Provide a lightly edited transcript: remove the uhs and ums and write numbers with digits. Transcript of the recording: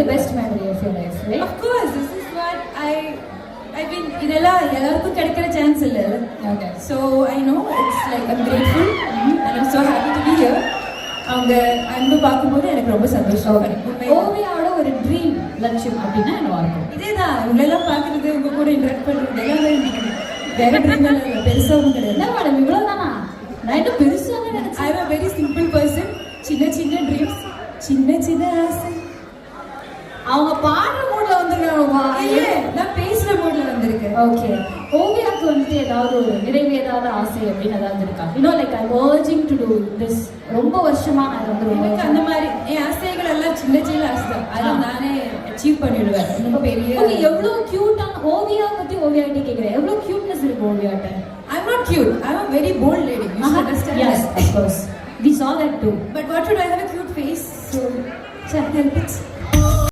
The best memory of your life, right? Of course, this is what I mean, இதெல்லாம் எல்லாருக்கும் கிடைக்கிற chance இல்ல. Okay. So I know it's like I'm grateful and I'm so happy to be here. அவங்க அன்பு பார்க்கும்போது எனக்கு ரொம்ப சந்தோஷம். ஓவியாவோட ஒரு ட்ரீம் லட்சியம் அப்படின்னா என்னவா இருக்கும்? இதேதான், உங்களெல்லாம் பார்க்கறது, உங்க கூட இன்டராக்ட் பண்றது எல்லாமே வேற ட்ரீம் இல்லை, பெருசா ஒன்றும் கிடையாது. என்ன மேடம் இவ்வளவுதானா? நான் இன்னும் பெருசா நினைச்சேன். I am a very simple person. சின்ன சின்ன ட்ரீம்ஸ், சின்ன சின்ன ஆசை. அவங்க பாடுற மூட்ல வந்திருக்காங்கம்மா. இல்ல, நான் பேசுற மூட்ல வந்திருக்கேன். ஓகே. ஓவியாக்கு வந்துட்டு ஏதாவது ஒரு நிறைவேறாத ஆசை அப்படின்னு ஏதாவது இருக்கா? Like I verging to do this. ரொம்ப வருஷமா நான் வந்து எனக்கு அந்த மாதிரி என் ஆசைகள் எல்லாம் சின்ன சின்ன ஆசை தான். அதை நானே அச்சீவ் பண்ணிடுவேன். ரொம்ப பெரிய. ஓகே, எவ்வளவு கியூட்டான ஓவியா பத்தி ஓவியாட்ட கேக்குறேன். எவ்வளவு கியூட்னஸ் இருக்கு ஓவியாட்ட? I'm not cute. I'm a very bold lady. You should understand. Yes, that. of course. We saw that too. But what should I have a cute face? So, help it.